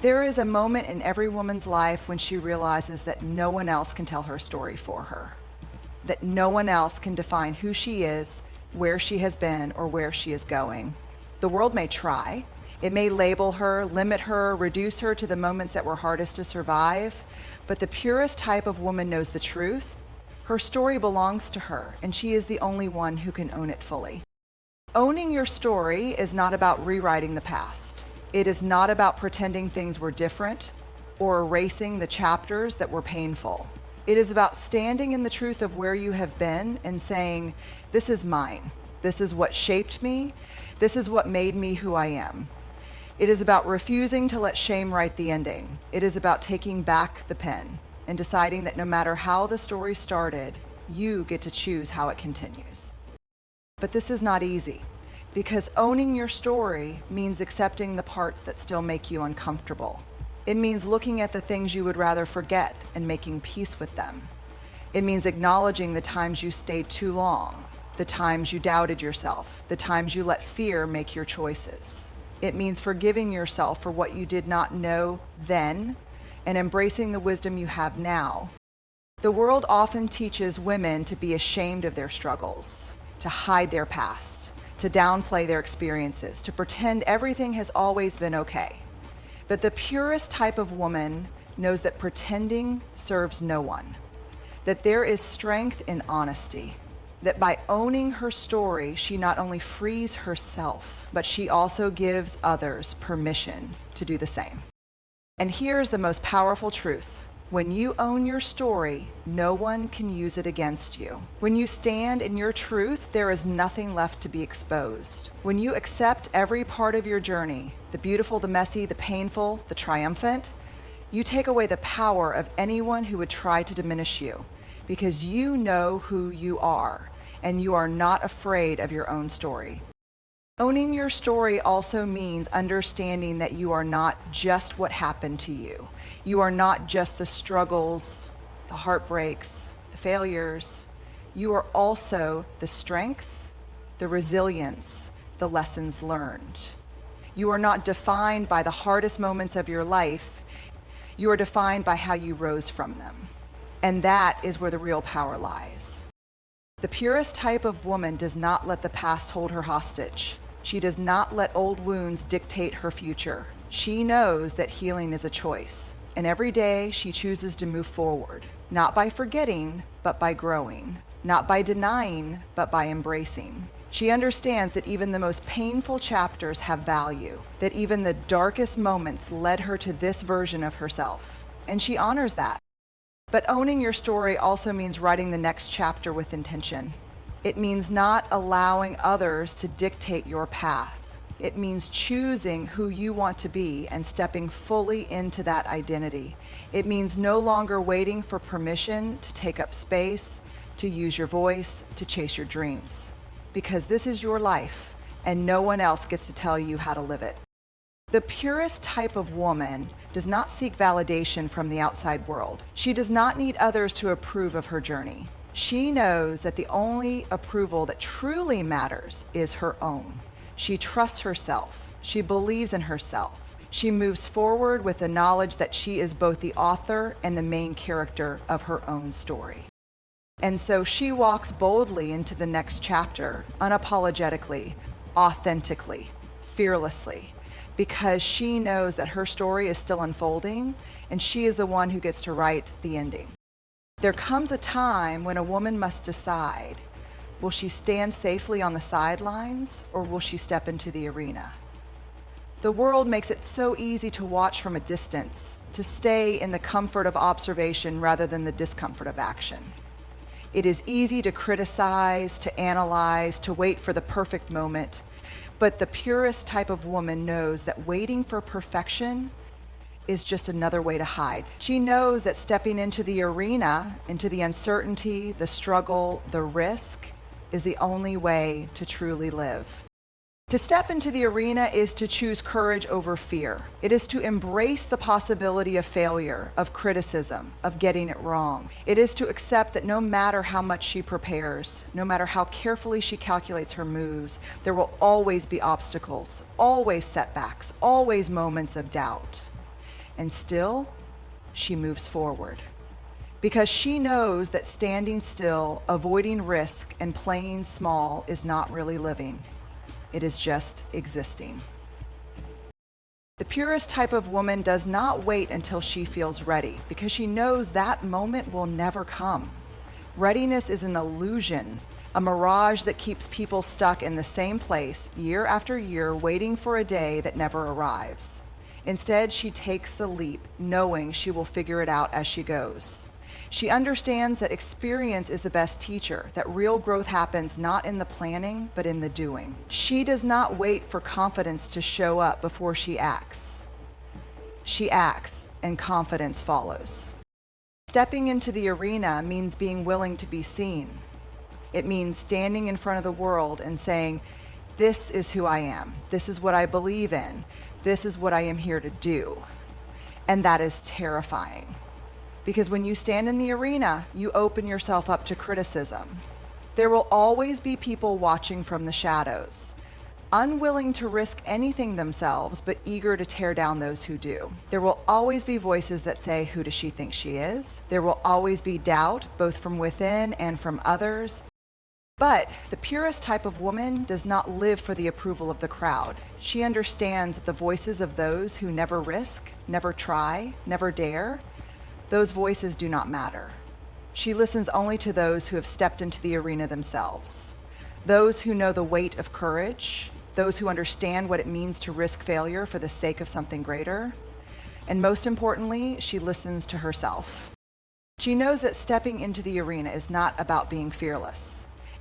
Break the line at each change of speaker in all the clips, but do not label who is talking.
There is a moment in every woman's life when she realizes that no one else can tell her story for her, that no one else can define who she is, where she has been, or where she is going. The world may try. It may label her, limit her, reduce her to the moments that were hardest to survive, but the purest type of woman knows the truth. Her story belongs to her, and she is the only one who can own it fully. Owning your story is not about rewriting the past. It is not about pretending things were different or erasing the chapters that were painful. It is about standing in the truth of where you have been and saying, this is mine. This is what shaped me. This is what made me who I am. It is about refusing to let shame write the ending. It is about taking back the pen and deciding that no matter how the story started, you get to choose how it continues. But this is not easy, because owning your story means accepting the parts that still make you uncomfortable. It means looking at the things you would rather forget and making peace with them. It means acknowledging the times you stayed too long, the times you doubted yourself, the times you let fear make your choices. It means forgiving yourself for what you did not know then and embracing the wisdom you have now. The world often teaches women to be ashamed of their struggles, to hide their past, to downplay their experiences, to pretend everything has always been okay. But the purest type of woman knows that pretending serves no one, that there is strength in honesty, that by owning her story, she not only frees herself, but she also gives others permission to do the same. And here's the most powerful truth. When you own your story, no one can use it against you. When you stand in your truth, there is nothing left to be exposed. When you accept every part of your journey, the beautiful, the messy, the painful, the triumphant, you take away the power of anyone who would try to diminish you, because you know who you are, and you are not afraid of your own story. Owning your story also means understanding that you are not just what happened to you. You are not just the struggles, the heartbreaks, the failures. You are also the strength, the resilience, the lessons learned. You are not defined by the hardest moments of your life. You are defined by how you rose from them. And that is where the real power lies. The purest type of woman does not let the past hold her hostage. She does not let old wounds dictate her future. She knows that healing is a choice, and every day she chooses to move forward, not by forgetting, but by growing, not by denying, but by embracing. She understands that even the most painful chapters have value, that even the darkest moments led her to this version of herself, and she honors that. But owning your story also means writing the next chapter with intention. It means not allowing others to dictate your path. It means choosing who you want to be and stepping fully into that identity. It means no longer waiting for permission to take up space, to use your voice, to chase your dreams. Because this is your life, and no one else gets to tell you how to live it. The purest type of woman does not seek validation from the outside world. She does not need others to approve of her journey. She knows that the only approval that truly matters is her own. She trusts herself. She believes in herself. She moves forward with the knowledge that she is both the author and the main character of her own story. And so she walks boldly into the next chapter, unapologetically, authentically, fearlessly, because she knows that her story is still unfolding and she is the one who gets to write the ending. There comes a time when a woman must decide, will she stand safely on the sidelines or will she step into the arena? The world makes it so easy to watch from a distance, to stay in the comfort of observation rather than the discomfort of action. It is easy to criticize, to analyze, to wait for the perfect moment, but the purest type of woman knows that waiting for perfection is just another way to hide. She knows that stepping into the arena, into the uncertainty, the struggle, the risk, is the only way to truly live. To step into the arena is to choose courage over fear. It is to embrace the possibility of failure, of criticism, of getting it wrong. It is to accept that no matter how much she prepares, no matter how carefully she calculates her moves, there will always be obstacles, always setbacks, always moments of doubt. And still, she moves forward. Because she knows that standing still, avoiding risk, and playing small is not really living. It is just existing. The purest type of woman does not wait until she feels ready, because she knows that moment will never come. Readiness is an illusion, a mirage that keeps people stuck in the same place year after year, waiting for a day that never arrives. Instead, she takes the leap, knowing she will figure it out as she goes. She understands that experience is the best teacher, that real growth happens not in the planning, but in the doing. She does not wait for confidence to show up before she acts. She acts, and confidence follows. Stepping into the arena means being willing to be seen. It means standing in front of the world and saying, "This is who I am. This is what I believe in. This is what I am here to do." And that is terrifying. Because when you stand in the arena, you open yourself up to criticism. There will always be people watching from the shadows, unwilling to risk anything themselves, but eager to tear down those who do. There will always be voices that say, "Who does she think she is?" There will always be doubt, both from within and from others. But the purest type of woman does not live for the approval of the crowd. She understands that the voices of those who never risk, never try, never dare, those voices do not matter. She listens only to those who have stepped into the arena themselves, those who know the weight of courage, those who understand what it means to risk failure for the sake of something greater, and most importantly, she listens to herself. She knows that stepping into the arena is not about being fearless.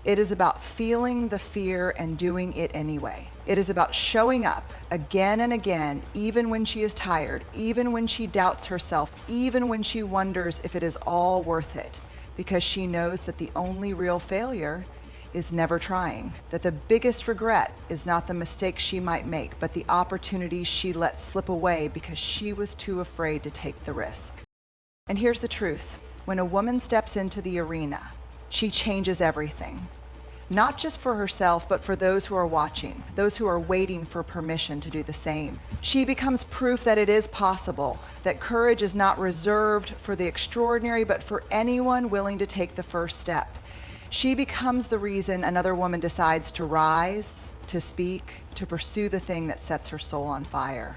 It is about feeling the fear and doing it anyway. It is about showing up again and again, even when she is tired, even when she doubts herself, even when she wonders if it is all worth it, because she knows that the only real failure is never trying, that the biggest regret is not the mistakes she might make, but the opportunities she let slip away because she was too afraid to take the risk. And here's the truth. When a woman steps into the arena, she changes everything. Not just for herself, but for those who are watching, those who are waiting for permission to do the same. She becomes proof that it is possible, that courage is not reserved for the extraordinary, but for anyone willing to take the first step. She becomes the reason another woman decides to rise, to speak, to pursue the thing that sets her soul on fire.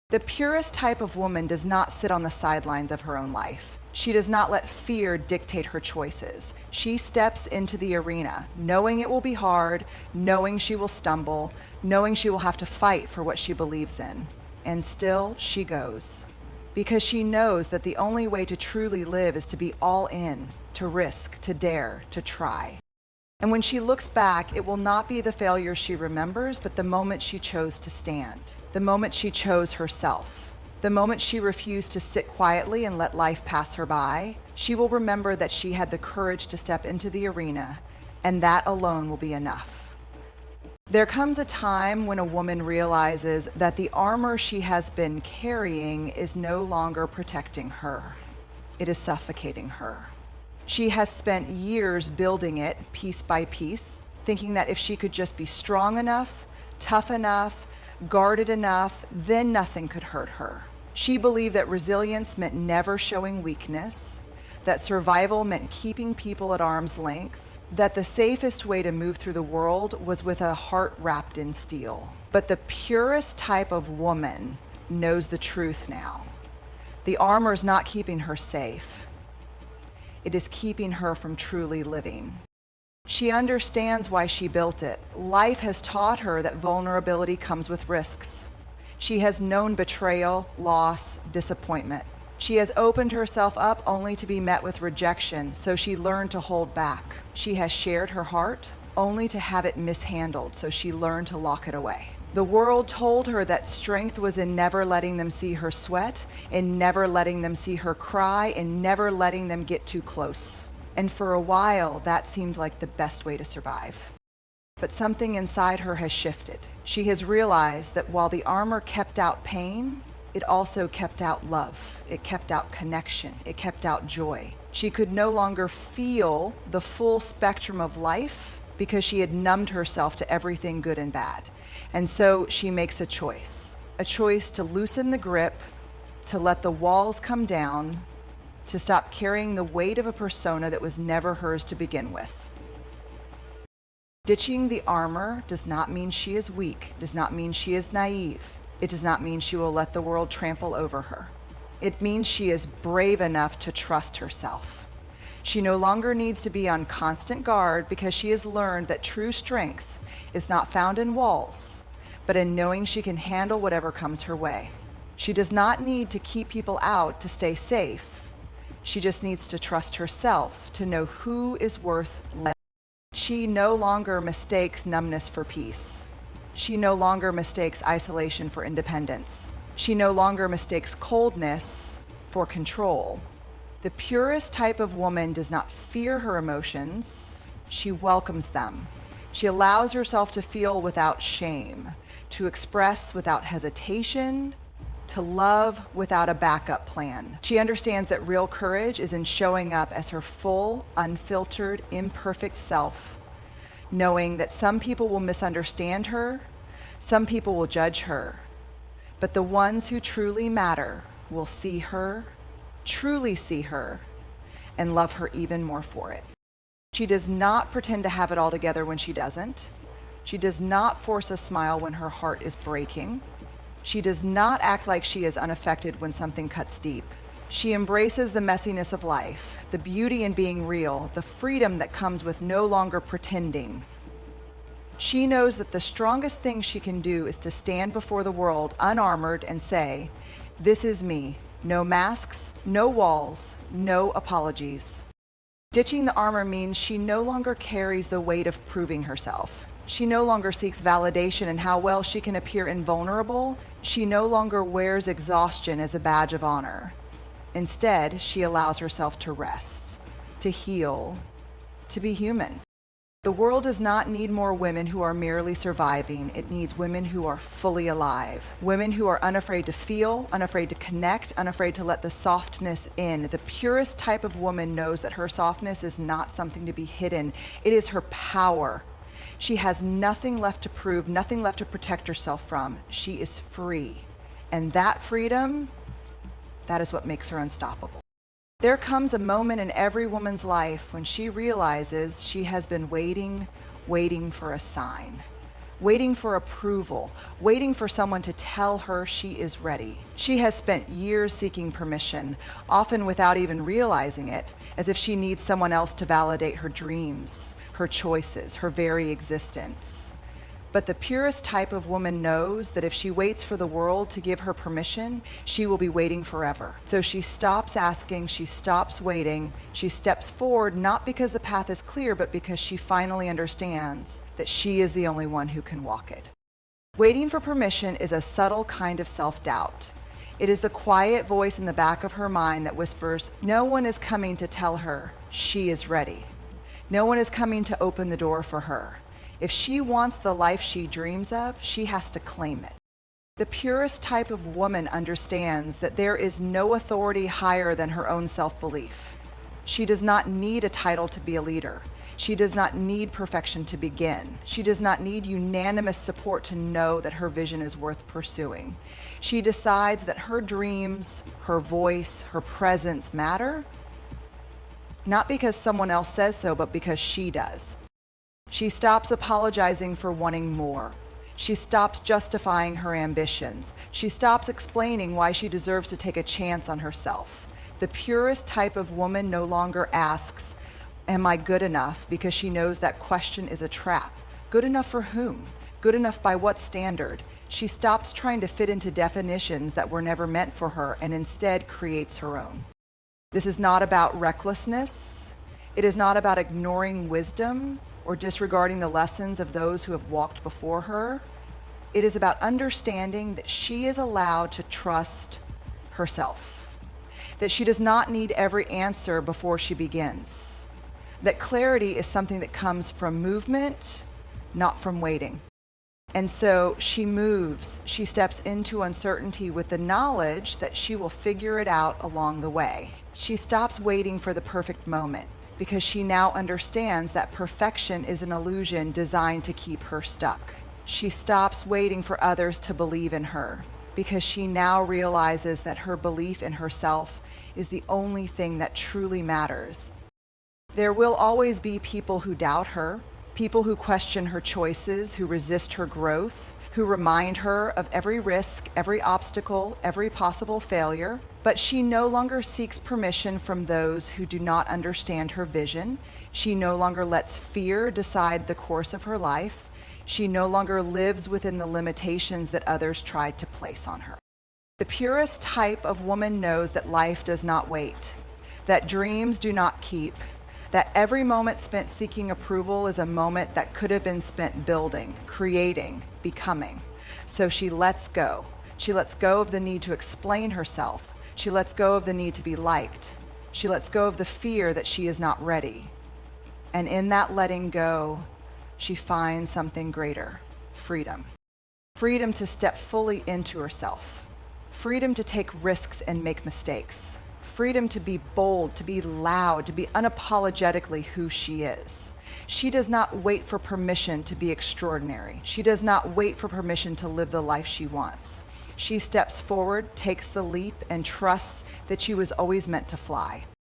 The purest type of woman does not sit on the sidelines of her own life. She does not let fear dictate her choices. She steps into the arena, knowing it will be hard, knowing she will stumble, knowing she will have to fight for what she believes in. And still, she goes. Because she knows that the only way to truly live is to be all in, to risk, to dare, to try. And when she looks back, it will not be the failure she remembers, but the moment she chose to stand, the moment she chose herself. The moment she refused to sit quietly and let life pass her by, she will remember that she had the courage to step into the arena, and that alone will be enough. There comes a time when a woman realizes that the armor she has been carrying is no longer protecting her. It is suffocating her. She has spent years building it piece by piece, thinking that if she could just be strong enough, tough enough, guarded enough, then nothing could hurt her. She believed that resilience meant never showing weakness, that survival meant keeping people at arm's length, that the safest way to move through the world was with a heart wrapped in steel. But the purest type of woman knows the truth now. The armor is not keeping her safe. It is keeping her from truly living. She understands why she built it. Life has taught her that vulnerability comes with risks. She has known betrayal, loss, disappointment. She has opened herself up only to be met with rejection, so she learned to hold back. She has shared her heart only to have it mishandled, so she learned to lock it away. The world told her that strength was in never letting them see her sweat, in never letting them see her cry, in never letting them get too close. And for a while, that seemed like the best way to survive. But something inside her has shifted. She has realized that while the armor kept out pain, it also kept out love. It kept out connection. It kept out joy. She could no longer feel the full spectrum of life because she had numbed herself to everything good and bad. And so she makes a choice to loosen the grip, to let the walls come down, to stop carrying the weight of a persona that was never hers to begin with. Ditching the armor does not mean she is weak, does not mean she is naive. It does not mean she will let the world trample over her. It means she is brave enough to trust herself. She no longer needs to be on constant guard because she has learned that true strength is not found in walls, but in knowing she can handle whatever comes her way. She does not need to keep people out to stay safe. She just needs to trust herself to know who is worth letting. She no longer mistakes numbness for peace. She no longer mistakes isolation for independence. She no longer mistakes coldness for control. The purest type of woman does not fear her emotions. She welcomes them. She allows herself to feel without shame, to express without hesitation, to love without a backup plan. She understands that real courage is in showing up as her full, unfiltered, imperfect self, knowing that some people will misunderstand her, some people will judge her, but the ones who truly matter will see her, truly see her, and love her even more for it. She does not pretend to have it all together when she doesn't. She does not force a smile when her heart is breaking. She does not act like she is unaffected when something cuts deep. She embraces the messiness of life, the beauty in being real, the freedom that comes with no longer pretending. She knows that the strongest thing she can do is to stand before the world unarmored and say, "This is me. No masks, no walls, no apologies." Ditching the armor means she no longer carries the weight of proving herself. She no longer seeks validation in how well she can appear invulnerable. She no longer wears exhaustion as a badge of honor. Instead, she allows herself to rest, to heal, to be human. The world does not need more women who are merely surviving. It needs women who are fully alive. Women who are unafraid to feel, unafraid to connect, unafraid to let the softness in. The purest type of woman knows that her softness is not something to be hidden. It is her power. She has nothing left to prove, nothing left to protect herself from. She is free. And that freedom, that is what makes her unstoppable. There comes a moment in every woman's life when she realizes she has been waiting for a sign, waiting for approval, waiting for someone to tell her she is ready. She has spent years seeking permission, often without even realizing it, as if she needs someone else to validate her dreams, her choices, her very existence. But the purest type of woman knows that if she waits for the world to give her permission, she will be waiting forever. So she stops asking, she stops waiting, she steps forward, not because the path is clear, but because she finally understands that she is the only one who can walk it. Waiting for permission is a subtle kind of self-doubt. It is the quiet voice in the back of her mind that whispers, no one is coming to tell her she is ready. No one is coming to open the door for her. If she wants the life she dreams of, she has to claim it. The purest type of woman understands that there is no authority higher than her own self-belief. She does not need a title to be a leader. She does not need perfection to begin. She does not need unanimous support to know that her vision is worth pursuing. She decides that her dreams, her voice, her presence matter, not because someone else says so, but because she does. She stops apologizing for wanting more. She stops justifying her ambitions. She stops explaining why she deserves to take a chance on herself. The purest type of woman no longer asks, am I good enough? Because she knows that question is a trap. Good enough for whom? Good enough by what standard? She stops trying to fit into definitions that were never meant for her and instead creates her own. This is not about recklessness. It is not about ignoring wisdom or disregarding the lessons of those who have walked before her. It is about understanding that she is allowed to trust herself, that she does not need every answer before she begins, that clarity is something that comes from movement, not from waiting. And so she moves, she steps into uncertainty with the knowledge that she will figure it out along the way. She stops waiting for the perfect moment, because she now understands that perfection is an illusion designed to keep her stuck. She stops waiting for others to believe in her. because she now realizes that her belief in herself is the only thing that truly matters. There will always be people who doubt her, people who question her choices, who resist her growth, who remind her of every risk, every obstacle, every possible failure. But she no longer seeks permission from those who do not understand her vision. She no longer lets fear decide the course of her life. She no longer lives within the limitations that others tried to place on her. The purest type of woman knows that life does not wait, that dreams do not keep, that every moment spent seeking approval is a moment that could have been spent building, creating, becoming. So she lets go. She lets go of the need to explain herself. She lets go of the need to be liked. She lets go of the fear that she is not ready. And in that letting go, she finds something greater, freedom. Freedom to step fully into herself. Freedom to take risks and make mistakes. Freedom to be bold, to be loud, to be unapologetically who she is. She does not wait for permission to be extraordinary. She does not wait for permission to live the life she wants. She steps forward, takes the leap, and trusts that she was always meant to fly.